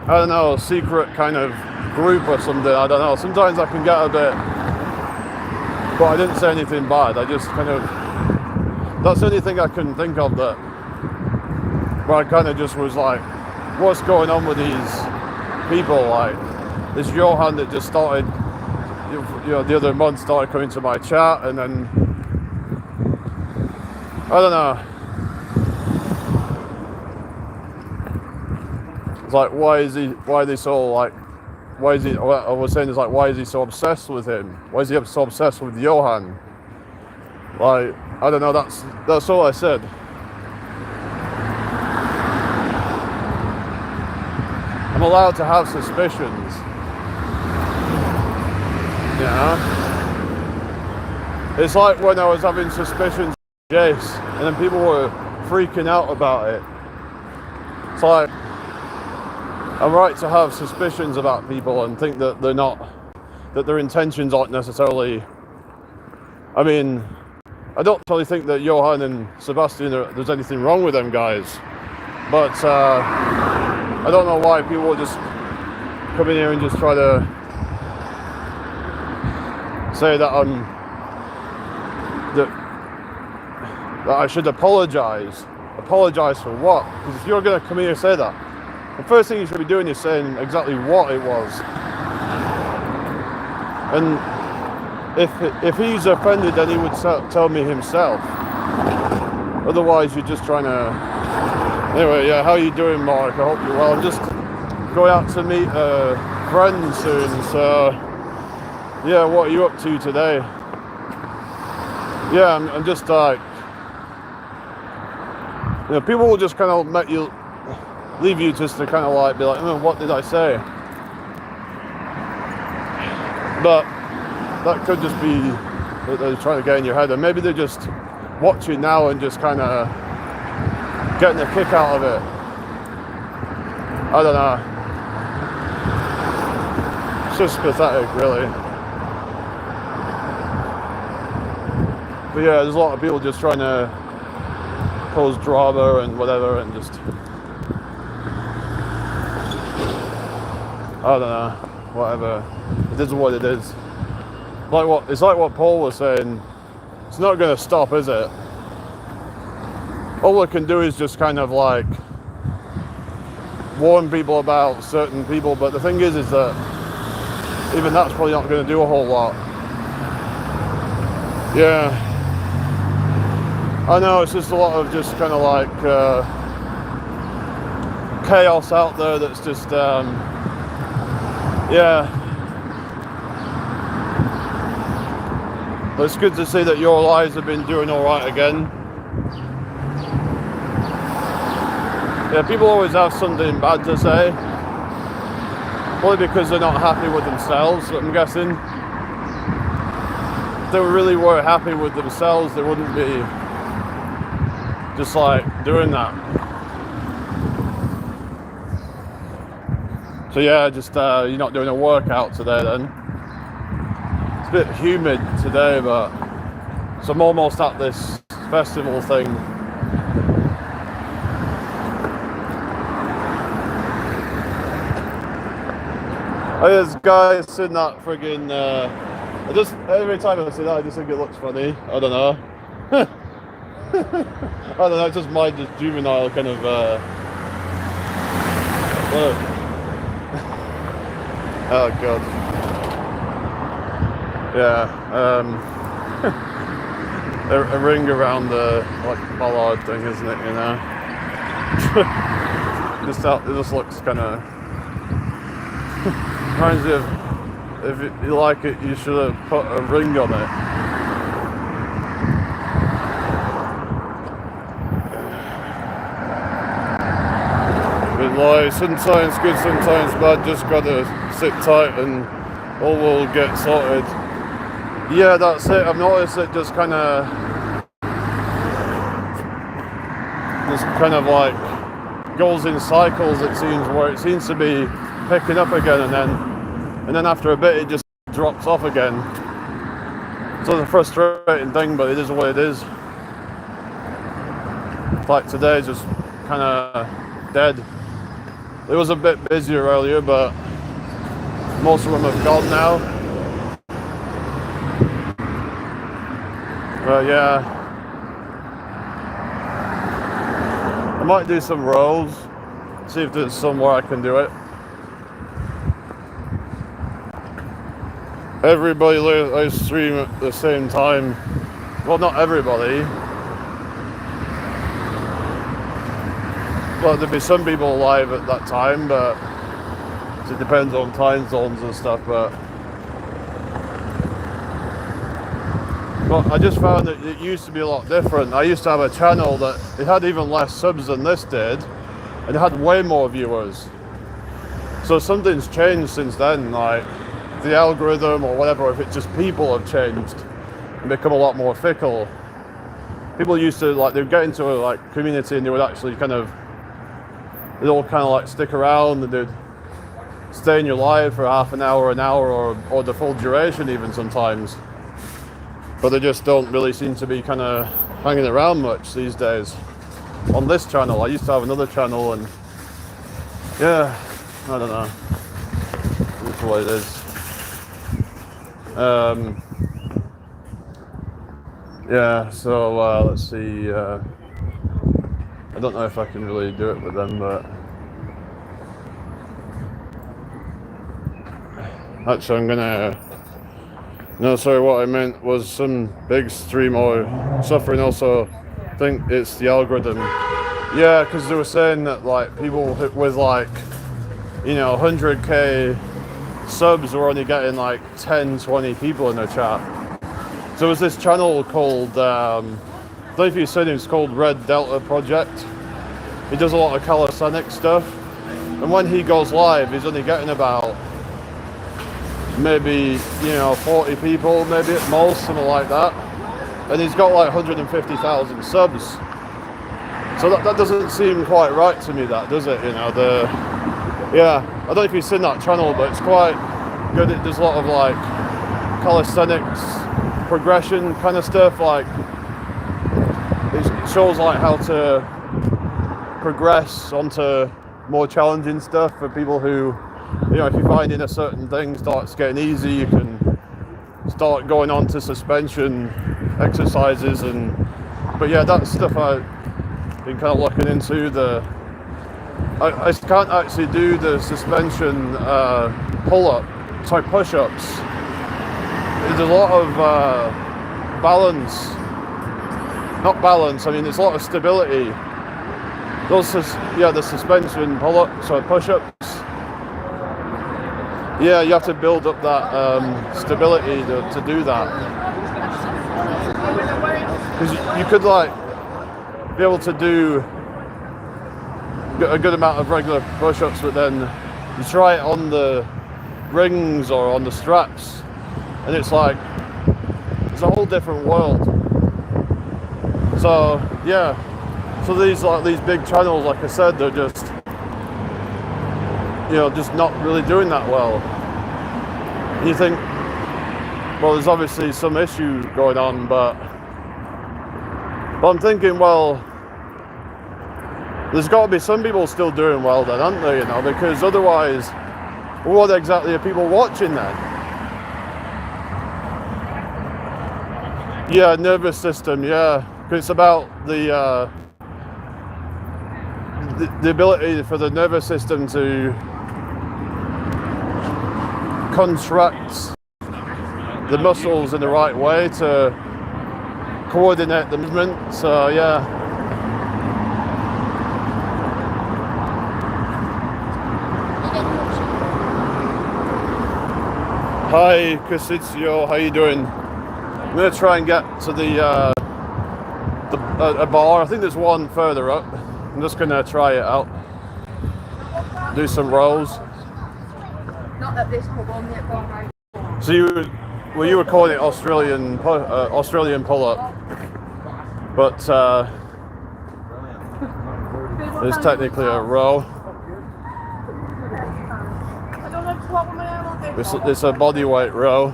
I don't know, secret kind of group or something. I don't know. Sometimes I can get a bit, but I didn't say anything bad. I just kind of, that's the only thing I can think of that, where I kind of just was like, what's going on with these people? Like this Johan that just started, you know, the other month started coming to my chat, and then I don't know. It's like, why is he so like, why is he, what I was saying is like, why is he so obsessed with him? Why is he so obsessed with Johan? Like, I don't know, that's all I said. I'm allowed to have suspicions. You know? It's like when I was having suspicions of Jace, and then people were freaking out about it. It's like, I'm right to have suspicions about people and think that that their intentions aren't necessarily, I mean, I don't really think that Johan and Sebastian, there's anything wrong with them guys. But I don't know why people just come in here and just try to say that that I should apologise. Apologise for what? Because if you're going to come here and say that, the first thing you should be doing is saying exactly what it was. And if he's offended, then he would tell me himself. Otherwise, you're just trying to... Anyway, yeah, how you doing, Mark? I hope you're well. I'm just going out to meet a friend soon, so... Yeah, what are you up to today? Yeah, I'm just like... You know, people will just kind of leave you just to kind of like be like, oh, what did I say? But that could just be that they're trying to get in your head, and maybe they're just watching now and just kind of getting a kick out of it. I don't know. It's just pathetic, really. But yeah, there's a lot of people just trying to cause drama and whatever, and just, I don't know, whatever. It is what it is. It's like what Paul was saying. It's not going to stop, is it? All we can do is just kind of like warn people about certain people, but the thing is that even that's probably not going to do a whole lot. Yeah, I know, it's just a lot of just kind of like chaos out there that's just yeah. But it's good to see that your lives have been doing all right again. Yeah, people always have something bad to say. Probably because they're not happy with themselves, I'm guessing. If they really were happy with themselves, they wouldn't be just like doing that. So yeah, just you're not doing a workout today then. It's a bit humid today, but so I'm almost at this festival thing. Oh, there's guys in that friggin' every time I see that I just think it looks funny. I don't know. I don't know, it's just my juvenile kind of look. Oh god. Yeah, a ring around the like bollard thing, isn't it, you know? It just looks kind of reminds you of, if you like it, you should have put a ring on it. But like, sometimes good, sometimes bad, just gotta sit tight and all will get sorted. Yeah, that's it. I've noticed it just kind of like goes in cycles, it seems, where it seems to be picking up again, and then after a bit it just drops off again. So it's a frustrating thing, but it is what it is. Like today, just kind of dead. It was a bit busier earlier, but most of them have gone now. But yeah, I might do some rows, see if there's somewhere I can do it. Everybody live stream at the same time. Well, not everybody. well, there'd be some people live at that time, but it depends on time zones and stuff. But I just found that it used to be a lot different. I used to have a channel that it had even less subs than this did, and it had way more viewers. So something's changed since then, like the algorithm or whatever, if it's just people have changed and become a lot more fickle. People used to, like, they'd get into a like community and they would actually they'd all kind of like stick around and they'd stay in your live for half an hour, or the full duration even sometimes. But they just don't really seem to be kind of hanging around much these days. On this channel, I used to have another channel, and yeah, I don't know. That's what it is. Yeah, so let's see. I don't know if I can really do it with them, but actually I'm gonna. No, sorry, what I meant was some big streamer suffering also think it's the algorithm. Yeah, because they were saying that like people with like, 100k subs were only getting like 10, 20 people in their chat. So there was this channel called, I don't know if you've seen it, it's called Red Delta Project. He does a lot of calisthenics stuff. And when he goes live, he's only getting about maybe 40 people, maybe at most, something like that, and he's got like 150,000 subs. So that doesn't seem quite right to me, that does it? Yeah, I don't know if you've seen that channel, but it's quite good. It does a lot of like calisthenics progression kind of stuff, like it shows like how to progress onto more challenging stuff for people who, if you're finding a certain thing starts getting easy, you can start going on to suspension exercises. But yeah, that's stuff I've been kind of looking into. I can't actually do the suspension push-ups. There's a lot of there's a lot of stability. The suspension pull-ups or push-ups. Yeah, you have to build up that stability to do that. Because you could like be able to do a good amount of regular push-ups, but then you try it on the rings or on the straps, and it's like it's a whole different world. So yeah, so these big channels, like I said, they're just just not really doing that well. And you think, well, there's obviously some issue going on, but I'm thinking, well, there's got to be some people still doing well then, aren't there? Because otherwise, what exactly are people watching then? Yeah, nervous system. Yeah, because it's about the ability for the nervous system to contract the muscles in the right way to coordinate the movement. So yeah. Hi Casizio, how you doing? I'm gonna try and get to a bar. I think there's one further up. I'm just gonna try it out. Do some rows. Not at this pub, only at Bar. So you were calling it Australian pull-up, but it's technically a row. It's a bodyweight row.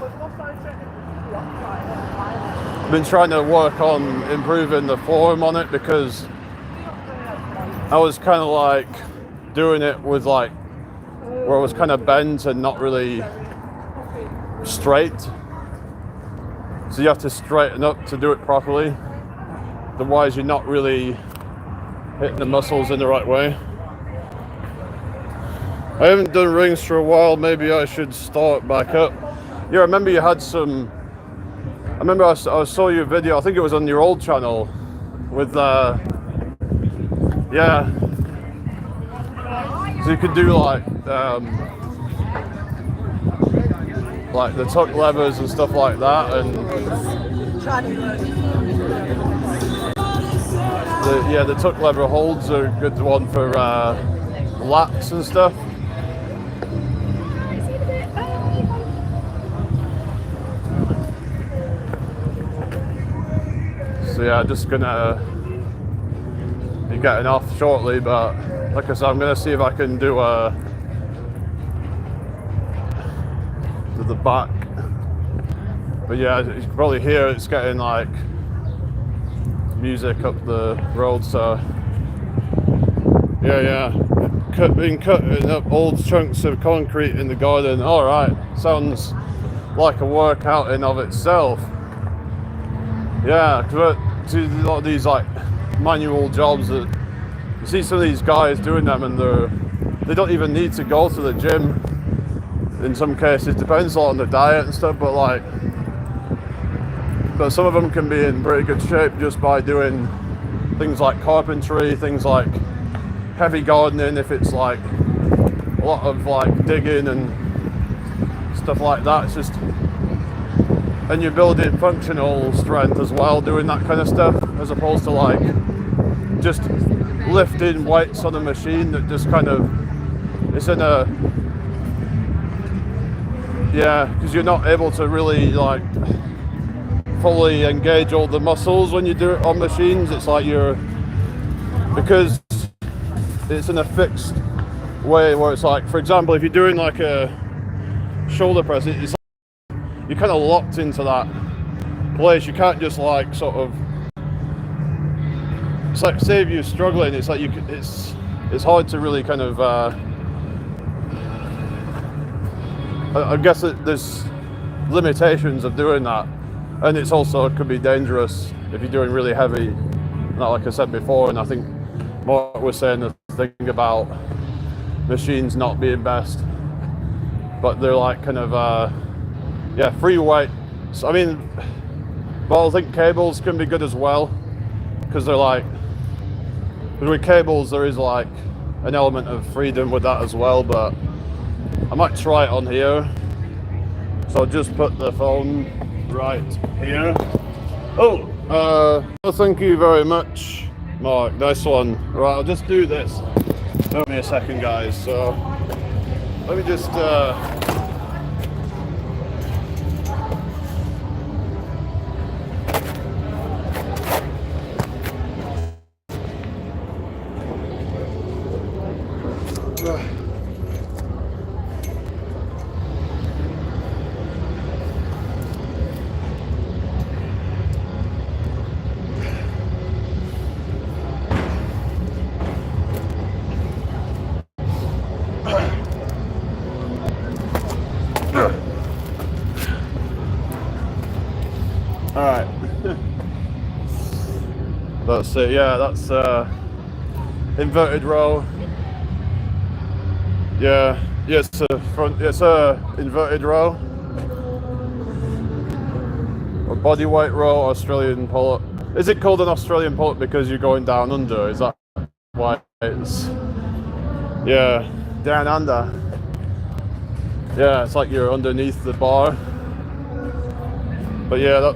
I've been trying to work on improving the form on it because I was kind of like doing it with like where it was kind of bent and not really straight. So you have to straighten up to do it properly. Otherwise you're not really hitting the muscles in the right way. I haven't done rings for a while, maybe I should start back up. Yeah, I remember you had some, I remember I saw your video, I think it was on your old channel with, yeah, So you could do like the tuck levers and stuff like that, and the tuck lever holds are a good one for lats and stuff. So yeah, just gonna be getting off shortly, but like I said, I'm gonna see if I can do to the back. But yeah, you can probably hear it's getting like music up the road, so yeah, been cutting up old chunks of concrete in the garden. All right, sounds like a workout in of itself. Yeah, because a lot of these like manual jobs that you see some of these guys doing them, and they don't even need to go to the gym. In some cases, depends a lot on the diet and stuff, but some of them can be in pretty good shape just by doing things like carpentry, things like heavy gardening, if it's like a lot of like digging and stuff like that. It's just, and you're building functional strength as well doing that kind of stuff, as opposed to like just lifting weights on a machine that just kind of, it's in a, yeah, because you're not able to really like fully engage all the muscles when you do it on machines. It's like because it's in a fixed way where it's like, for example, if you're doing like a shoulder press, it's like you're kind of locked into that place. You can't just like sort of, it's like, say if you're struggling, it's like it's hard to really kind of I guess there's limitations of doing that, and it could be dangerous if you're doing really heavy, like I said before. And I think Mark was saying the thing about machines not being best, but they're like kind of free weight. So, I mean, well, I think cables can be good as well, because they're like, with cables there is like an element of freedom with that as well. But I might try it on here, so I'll just put the phone right here. Oh, thank you very much, Mark, nice one. Right, I'll just do this. Give me a second, guys. So let me just Alright. That's it, yeah, that's inverted row. Yeah, it's a inverted row. Or bodyweight row, Australian pull-up. Is it called an Australian pull-up because you're going down under? Is that why it's, yeah, down under. Yeah, it's like you're underneath the bar. But yeah,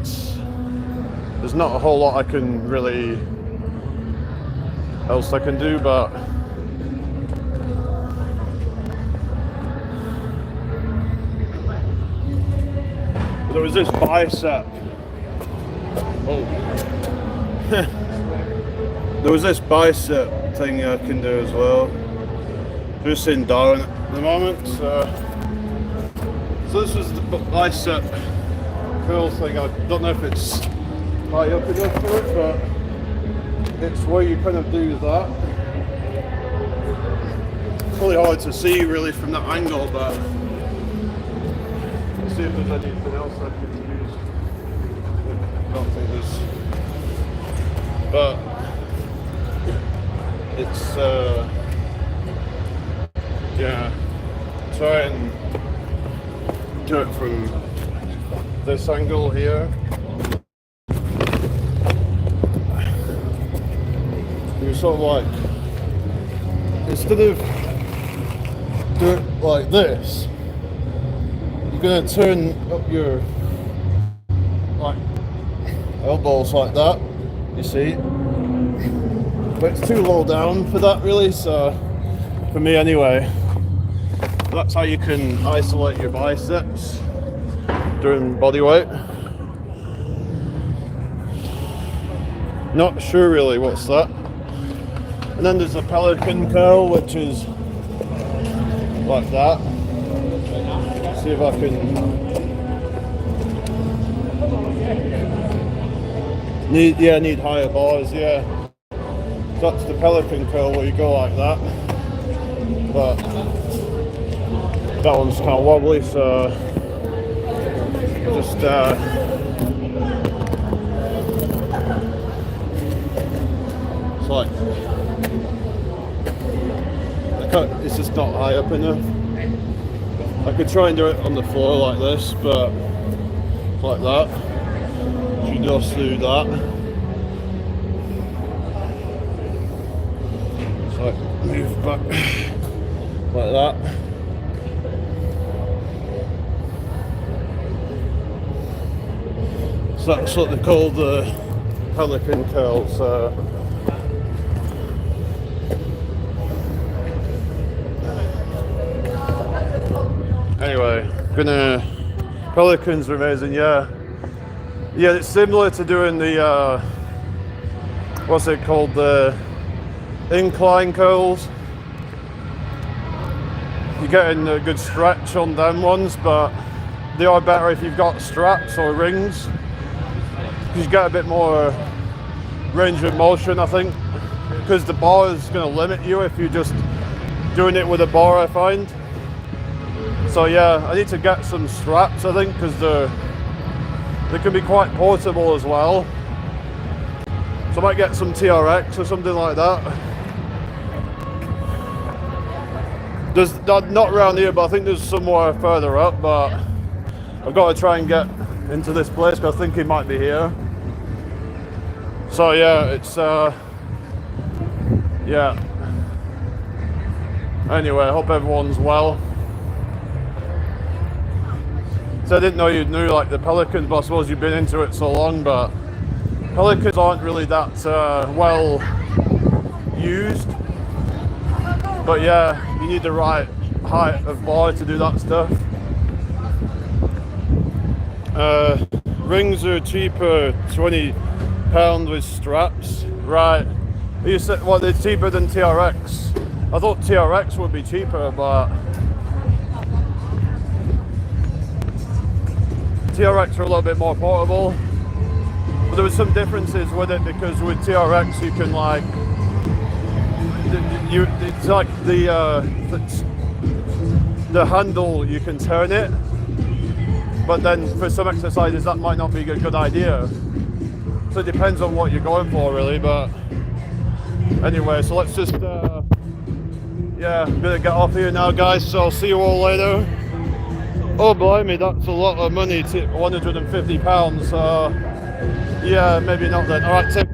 there's not a whole lot I can really else I can do, but there was this bicep. Oh. There was this bicep thing I can do as well. Just sitting down at the moment. So this was the bicep curl thing. I don't know if it's high up enough for it, but it's where you kind of do that. It's really hard to see really from that angle, but let's see if there's anything else I can use. I don't think there's, but it's yeah, try and do it from this angle here. You're sort of like, instead of do it like this, you're going to turn up your like elbows like that, you see, but it's too low down for that really, so for me anyway. That's how you can isolate your biceps during body weight. Not sure really what's that. And then there's a pelican curl, which is like that. See if I can. Need higher bars, yeah. That's the pelican curl where you go like that. But that one's kind of wobbly, so just it's like it's just not high up enough. I could try and do it on the floor like this, but like that. You just do that. It's like move back like that. So that's what they call the pelican curl. So anyway, pelicans are amazing, yeah. Yeah, it's similar to doing the what's it called, the incline curls. You're getting a good stretch on them ones, but they are better if you've got straps or rings. You get a bit more range of motion, I think, because the bar is going to limit you if you're just doing it with a bar, I find. So yeah, I need to get some straps, I think, because they can be quite portable as well. So I might get some TRX or something like that. There's not around here, but I think there's somewhere further up, but I've got to try and get into this place because I think he might be here. So yeah, it's yeah. Anyway, I hope everyone's well. So I didn't know you knew like the pelicans, but I suppose you've been into it so long. But pelicans aren't really that well used. But yeah, you need the right height of bar to do that stuff. Rings are cheaper, £20 with straps. Right. You said, well, they're cheaper than TRX. I thought TRX would be cheaper, but TRX are a little bit more portable. But there were some differences with it, because with TRX you can like, it's like the handle, you can turn it, but then for some exercises that might not be a good idea. So it depends on what you're going for really, but anyway, so let's just yeah, I'm gonna get off here now, guys, so I'll see you all later. Oh blimey, that's a lot of money, £150, so yeah, maybe not then. Alright, take